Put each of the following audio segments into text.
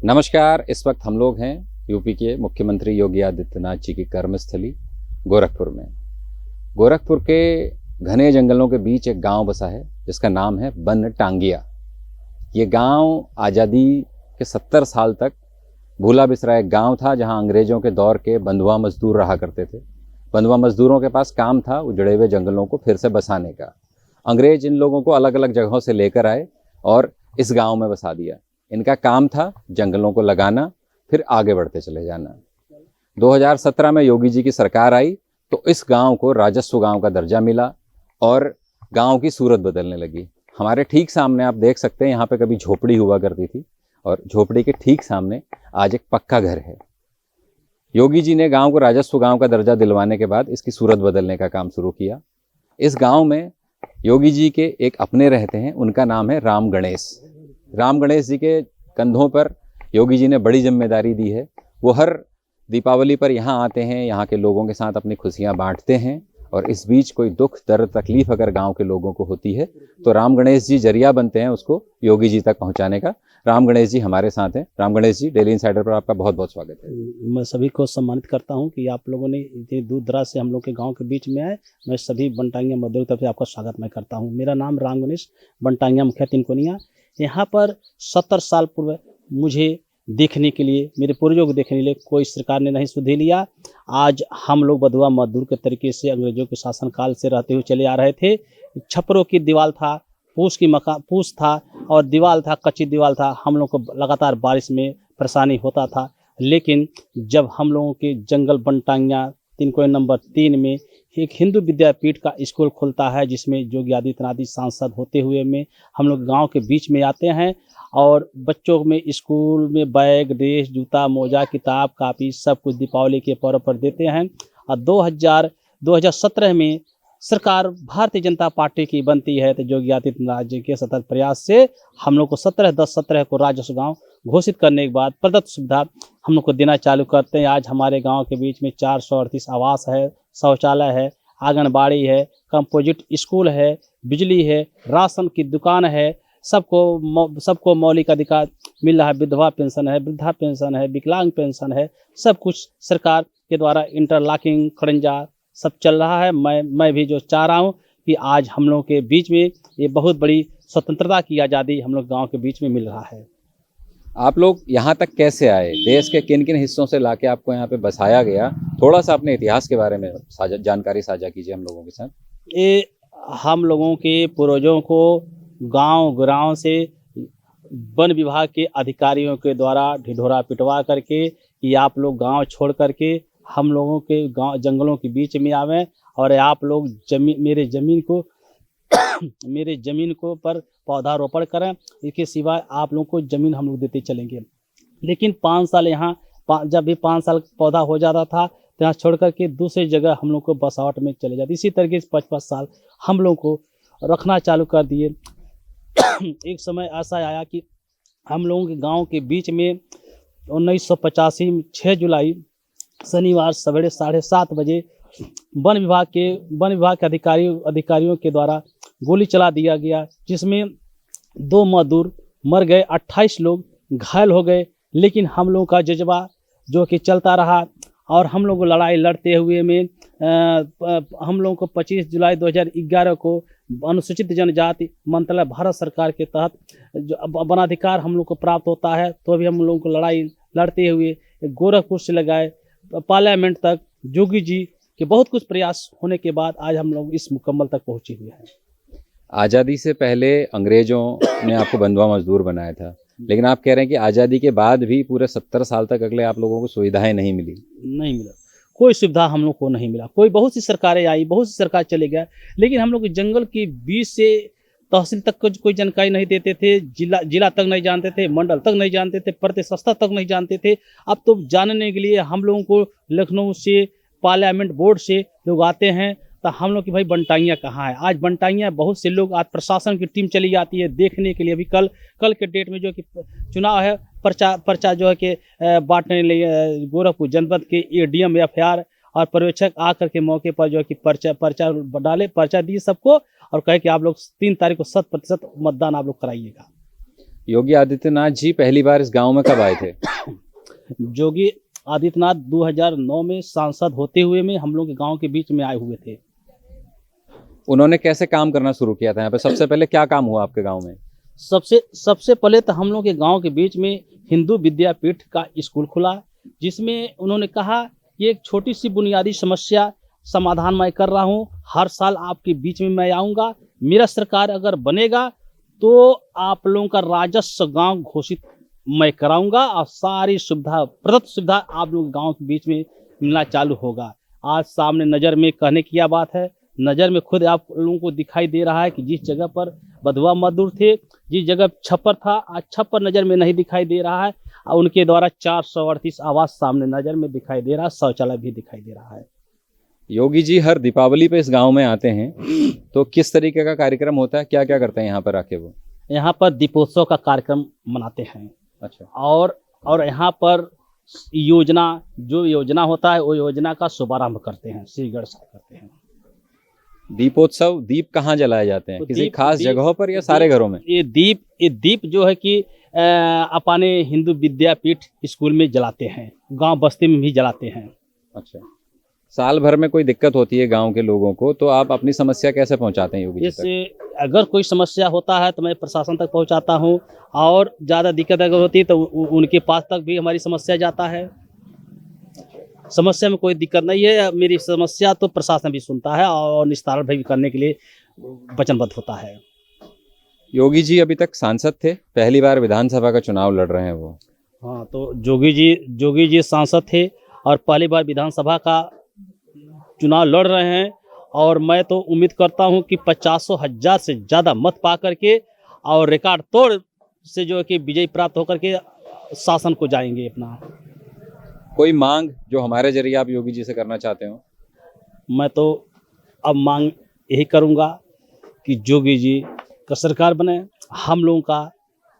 नमस्कार। इस वक्त हम लोग हैं यूपी के मुख्यमंत्री योगी आदित्यनाथ जी की कर्मस्थली गोरखपुर में। गोरखपुर के घने जंगलों के बीच एक गांव बसा है जिसका नाम है बन टांगिया। ये गांव आज़ादी के 70 साल तक भूला बिसरा एक गांव था, जहां अंग्रेज़ों के दौर के बंधुआ मजदूर रहा करते थे। बंधुआ मजदूरों के पास काम था उजड़े हुए जंगलों को फिर से बसाने का। अंग्रेज इन लोगों को अलग अलग जगहों से लेकर आए और इस गांव में बसा दिया। इनका काम था जंगलों को लगाना, फिर आगे बढ़ते चले जाना। 2017 में योगी जी की सरकार आई तो इस गांव को राजस्व गांव का दर्जा मिला और गांव की सूरत बदलने लगी। हमारे ठीक सामने आप देख सकते हैं, यहाँ पे कभी झोपड़ी हुआ करती थी और झोपड़ी के ठीक सामने आज एक पक्का घर है। योगी जी ने गांव को राजस्व गांव का दर्जा दिलवाने के बाद इसकी सूरत बदलने का काम शुरू किया। इस गांव में योगी जी के एक अपने रहते हैं, उनका नाम है राम गणेश। राम गणेश जी के कंधों पर योगी जी ने बड़ी जिम्मेदारी दी है। वो हर दीपावली पर यहाँ आते हैं, यहाँ के लोगों के साथ अपनी खुशियाँ बांटते हैं और इस बीच कोई दुख दर्द तकलीफ अगर गांव के लोगों को होती है तो राम गणेश जी जरिया बनते हैं उसको योगी जी तक पहुँचाने का। राम गणेश जी हमारे साथ हैं। राम गणेश जी, डेली इनसाइडर पर आपका बहुत बहुत स्वागत है। मैं सभी को सम्मानित करता हूं कि आप लोगों ने इतनी दूर दराज से हम लोग के गांव के बीच में आए। मैं सभी बनटांगिया मजदूर की तरफ से आपका स्वागत मैं करता हूं। मेरा नाम राम गणेश, बनटांगिया मुखिया तिनकोनिया। यहाँ पर 70 साल पूर्व मुझे देखने के लिए, मेरे पूर्वजों को देखने के लिए कोई सरकार ने नहीं सुधि लिया। आज हम लोग बंधुआ मजदूर के तरीके से अंग्रेजों के शासनकाल से रहते हुए चले आ रहे थे। छप्परों की दीवार था, पूस था और दीवार था, कच्ची दीवार था। हम लोग को लगातार बारिश में परेशानी होता था। लेकिन जब हम लोगों के जंगल बनटांगिया तिनकोनिया नंबर 3 में एक हिंदू विद्यापीठ का स्कूल खुलता है, जिसमें योगी आदित्यनाथ सांसद होते हुए में हम लोग गांव के बीच में आते हैं और बच्चों में स्कूल में बैग, ड्रेस, जूता, मोजा, किताब, कापी सब कुछ दीपावली के पर्व पर देते हैं। और 2017 में सरकार भारतीय जनता पार्टी की बनती है तो योगी आदित्यनाथ जी के सतत प्रयास से हम लोग को 17/10/17 को राजस्व गांव घोषित करने के बाद प्रदत्त सुविधा हम लोग को देना चालू करते हैं। आज हमारे गांव के बीच में 438 आवास है, शौचालय है, आंगनबाड़ी है, कंपोजिट स्कूल है, बिजली है, राशन की दुकान है। सबको मौलिक अधिकार मिल रहा है। विधवा पेंशन है, वृद्धा पेंशन है, विकलांग पेंशन है। सब कुछ सरकार के द्वारा इंटरलॉकिंग खड़ंजा सब चल रहा है। मैं भी जो चाह रहा हूँ कि आज हम लोग के बीच में ये बहुत बड़ी स्वतंत्रता की आज़ादी हम लोग गांव के बीच में मिल रहा है। आप लोग यहाँ तक कैसे आए? देश के किन किन हिस्सों से लाके आपको यहाँ पे बसाया गया? थोड़ा सा अपने इतिहास के बारे में जानकारी साझा कीजिए हम लोगों के साथ। ये हम लोगों के पूर्वजों को गांव से वन विभाग के अधिकारियों के द्वारा ढिढोरा पिटवा करके कि आप लोग गांव छोड़ करके हम लोगों के गांव जंगलों के बीच में आवें और आप लोग मेरे जमीन को पर पौधारोपण करें। इसके सिवाय आप लोगों को जमीन हम लोग देते चलेंगे। लेकिन 5 साल यहाँ जब भी 5 साल पौधा हो जाता था तो यहाँ छोड़ करके दूसरी जगह हम लोग को बसावट में चले जाते। इसी तरीके से 5-5 साल हम लोग को रखना चालू कर दिए। एक समय ऐसा आया कि हम लोगों के गांव के बीच में 1985 में 6 जुलाई शनिवार सवेरे 7:30 बजे वन विभाग के अधिकारियों के द्वारा गोली चला दिया गया, जिसमें 2 मजदूर मर गए, 28 लोग घायल हो गए। लेकिन हम लोगों का जज्बा जो कि चलता रहा और हम लोग को लड़ाई लड़ते हुए में हम लोगों को 25 जुलाई 2011 को अनुसूचित जनजाति मंत्रालय भारत सरकार के तहत जो वनाधिकार हम लोग को प्राप्त होता है, तो अभी हम लोगों को लड़ाई लड़ते हुए गोरखपुर से लगाए पार्लियामेंट तक योगी जी के बहुत कुछ प्रयास होने के बाद आज हम लोग इस मुकम्मल तक पहुँचे हुए हैं। आज़ादी से पहले अंग्रेजों ने आपको बंधुआ मजदूर बनाया था, लेकिन आप कह रहे हैं कि आज़ादी के बाद भी पूरे 70 साल तक अगले आप लोगों को सुविधाएं नहीं मिली। नहीं मिला, कोई सुविधा हम लोग को नहीं मिला। बहुत सी सरकारें आई, बहुत सी सरकार चले गया, लेकिन हम लोग जंगल के बीच से तहसील तक कोई जानकारी नहीं देते थे, जिला तक नहीं जानते थे, मंडल तक नहीं जानते थे, प्रत्येक संस्था तक नहीं जानते थे। अब तो जानने के लिए हम लोगों को लखनऊ से पार्लियामेंट बोर्ड से लोग आते हैं तो हम लोग की भाई बनटांगिया कहाँ है। आज बनटांगिया बहुत से लोग, आज प्रशासन की टीम चली जाती है देखने के लिए। अभी कल के डेट में जो कि चुनाव है, पर्चा जो है कि बांटने लिए गोरखपुर जनपद के ADM FIR और पर्यवेक्षक आकर के मौके पर जो है कि पर्चा डाले, पर्चा दिए सबको और कहे कि आप लोग 3 तारीख को 100% मतदान आप लोग कराइएगा। योगी आदित्यनाथ जी पहली बार इस गांव में कब आए थे? योगी आदित्यनाथ 2009 में सांसद होते हुए में हम लोग के गांव के बीच में आए हुए थे। उन्होंने कैसे काम करना शुरू किया था यहाँ पे? सबसे पहले क्या काम हुआ आपके गांव में? सबसे पहले तो हम लोग के गांव के बीच में हिंदू विद्यापीठ का स्कूल खुला, जिसमें उन्होंने कहा कि एक छोटी सी बुनियादी समस्या समाधान मैं कर रहा हूं, हर साल आपके बीच में मैं आऊंगा, मेरा सरकार अगर बनेगा तो आप लोगों का राजस्व गांव घोषित मैं कराऊंगा और सारी सुविधा प्रदत्त सुविधा आप लोग गांव के बीच में मिलना चालू होगा। आज सामने नज़र में कहने की यह बात है, नज़र में खुद आप लोगों को दिखाई दे रहा है कि जिस जगह पर बधुआ मजदूर थे, जिस जगह छप्पर था, आज छप्पर नज़र में नहीं दिखाई दे रहा है और उनके द्वारा 438 आवास सामने नज़र में दिखाई दे रहा है, शौचालय भी दिखाई दे रहा है। योगी जी हर दीपावली पे इस गांव में आते हैं, तो किस तरीके का कार्यक्रम होता है, क्या क्या करते हैं यहाँ पर आके वो? यहाँ पर दीपोत्सव का कार्यक्रम मनाते हैं। अच्छा। और यहाँ पर जो योजना होता है वो योजना का शुभारंभ करते हैं, श्रीगढ़ से करते हैं। दीपोत्सव, दीप कहाँ जलाए जाते हैं? तो किसी खास जगहों पर या सारे घरों में? ये दीप जो है कि अपने हिंदू विद्यापीठ स्कूल में जलाते हैं, गांव बस्ती में भी जलाते हैं। अच्छा। साल भर में कोई दिक्कत होती है गांव के लोगों को, तो आप अपनी समस्या कैसे पहुंचाते हैं योगी जी तक? इससे अगर कोई समस्या होता है तो मैं प्रशासन तक पहुंचाता हूं, और ज़्यादा दिक्कत अगर होती है तो उनके पास तक भी हमारी समस्या जाता है। समस्या में कोई दिक्कत नहीं है, मेरी समस्या तो प्रशासन भी सुनता है और निस्तारण भी करने के लिए वचनबद्ध होता है। योगी जी अभी तक सांसद थे, पहली बार विधानसभा का चुनाव लड़ रहे हैं वो। हाँ, तो जोगी जी सांसद थे और पहली बार विधानसभा का चुनाव लड़ रहे हैं, और मैं तो उम्मीद करता हूं कि 50,000 से ज़्यादा मत पा करके और रिकॉर्ड तोड़ से जो है कि विजय प्राप्त होकर के शासन को जाएंगे अपना। कोई मांग जो हमारे जरिए आप योगी जी से करना चाहते हो? मैं तो अब मांग यही करूंगा कि जोगी जी का सरकार बने, हम लोगों का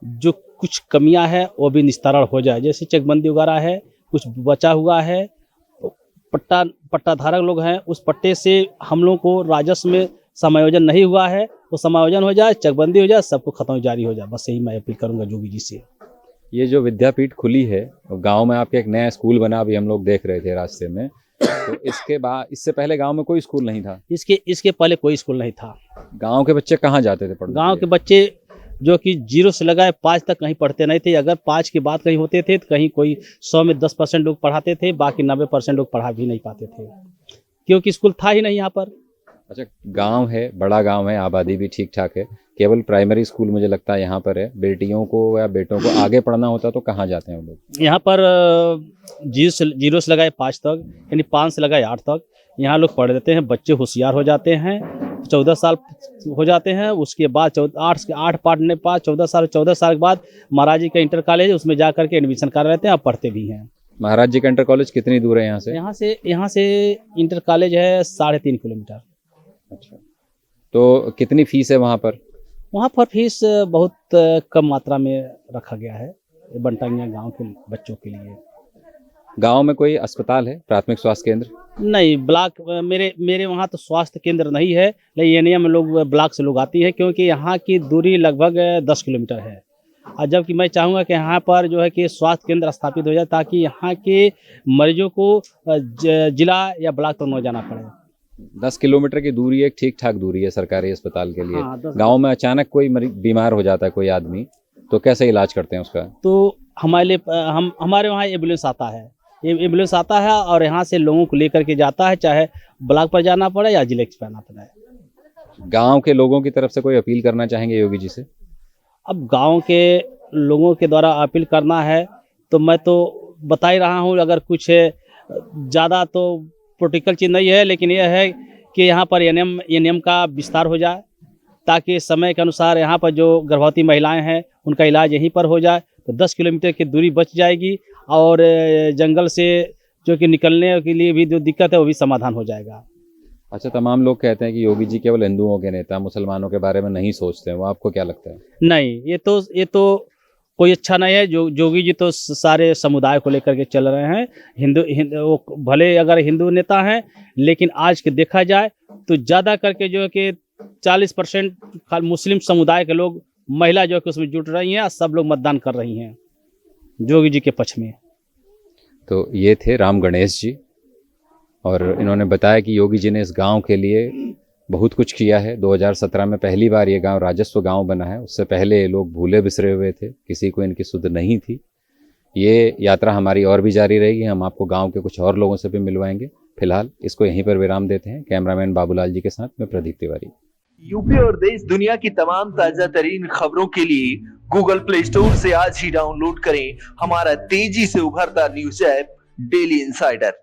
जो कुछ कमियां है वो भी निस्तारण हो जाए। जैसे चकबंदी वगैरह है, कुछ बचा हुआ है, पट्टाधारक लोग हैं, उस पट्टे से हम लोगों को राजस्व में समायोजन नहीं हुआ है, वो समायोजन हो जाए, चकबंदी हो जाए, सबको खत्म जारी हो जाए। बस यही मैं अपील करूंगा जोगी जी से। ये जो विद्यापीठ खुली है, गांव में आपके एक नया स्कूल बना, अभी हम लोग देख रहे थे रास्ते में, तो इसके बाद, इससे पहले गांव में कोई स्कूल नहीं था? इसके पहले कोई स्कूल नहीं था। गांव के बच्चे कहाँ जाते थे पढ़ने? गांव के बच्चे जो कि 0 से लगाए 5 तक कहीं पढ़ते नहीं थे। अगर 5 के बाद कहीं होते थे तो कहीं कोई 100 में 10% लोग पढ़ाते थे, बाकी 90% लोग पढ़ा भी नहीं पाते थे, क्योंकि स्कूल था ही नहीं यहाँ पर। अच्छा, गांव है, बड़ा गांव है, आबादी भी ठीक ठाक है, केवल प्राइमरी स्कूल मुझे लगता है यहाँ पर है। बेटियों को या बेटों को आगे पढ़ना होता तो कहाँ जाते हैं वो लोग? यहाँ पर 0 से लगाए 5 तक, यानी 5 से लगाए 8 तक यहाँ लोग पढ़ देते हैं। बच्चे होशियार हो जाते हैं, 14 साल हो जाते हैं, उसके बाद 8 पढ़ने पास 14 साल के बाद महाराज जी का इंटर कॉलेज है, उसमें जा करके एडमिशन कर लेते हैं और पढ़ते भी हैं। महाराज जी का इंटर कॉलेज कितनी दूर है यहाँ से? यहाँ से इंटर कॉलेज है 3.5 किलोमीटर। अच्छा, तो कितनी फीस है वहाँ पर? वहाँ पर फीस बहुत कम मात्रा में रखा गया है बनटांगिया गांव के बच्चों के लिए। गांव में कोई अस्पताल है, प्राथमिक स्वास्थ्य केंद्र? नहीं, ब्लॉक मेरे वहाँ तो स्वास्थ्य केंद्र नहीं है, लेकिन एनिया में लोग ब्लॉक से लोग आती है, क्योंकि यहाँ की दूरी लगभग 10 किलोमीटर है। और जबकि मैं चाहूँगा कि यहाँ पर जो है कि स्वास्थ्य केंद्र स्थापित हो जाए, ताकि यहाँ के मरीजों को जिला या ब्लॉक तक न जाना पड़े। 10 किलोमीटर की दूरी एक ठीक ठाक दूरी है सरकारी अस्पताल के लिए। हाँ, गांव में अचानक कोई बीमार हो जाता है कोई आदमी, तो कैसे इलाज करते हैं उसका? तो हमारे वहाँ एम्बुलेंस आता है, एम्बुलेंस आता है और यहाँ से लोगों को लेकर के जाता है, चाहे ब्लॉक पर जाना पड़े या जिले पर जाना पड़े। गांव के लोगों की तरफ से कोई अपील करना चाहेंगे योगी जी से? अब गांव के लोगों के द्वारा अपील करना है तो मैं तो बता ही रहा हूँ, अगर कुछ ज़्यादा तो प्रोटिकल चीज़ नहीं है, लेकिन यह है कि यहाँ पर एएनएम का विस्तार हो जाए, ताकि समय के अनुसार यहाँ पर जो गर्भवती महिलाएं हैं उनका इलाज यहीं पर हो जाए, तो 10 किलोमीटर की दूरी बच जाएगी और जंगल से जो कि निकलने के लिए भी जो दिक्कत है वो भी समाधान हो जाएगा। अच्छा, तमाम लोग कहते हैं कि योगी जी केवल हिंदुओं के नेता, मुसलमानों के बारे में नहीं सोचते हैं, वो आपको क्या लगता है? नहीं, ये तो कोई अच्छा नहीं है। जोगी जी तो सारे समुदाय को लेकर के चल रहे हैं। वो भले अगर हिंदू नेता हैं, लेकिन आज के देखा जाए तो ज़्यादा करके जो है कि 40% मुस्लिम समुदाय के लोग महिला जो है कि उसमें जुट रही हैं और सब लोग मतदान कर रही हैं योगी जी के पक्ष में। तो ये थे राम गणेश जी, और इन्होंने बताया कि योगी जी ने इस गांव के लिए बहुत कुछ किया है। 2017 में पहली बार ये गांव राजस्व गांव बना है। उससे पहले ये लोग भूले बिसरे हुए थे, किसी को इनकी सुध नहीं थी। ये यात्रा हमारी और भी जारी रहेगी, हम आपको गांव के कुछ और लोगों से भी मिलवाएंगे। फिलहाल इसको यहीं पर विराम देते हैं। कैमरामैन बाबूलाल जी के साथ मैं प्रदीप तिवारी। यूपी और देश दुनिया की तमाम ताजा तरीन खबरों के लिए गूगल प्ले स्टोर से आज ही डाउनलोड करें हमारा तेजी से उभरता न्यूज ऐप डेली इंसाइडर।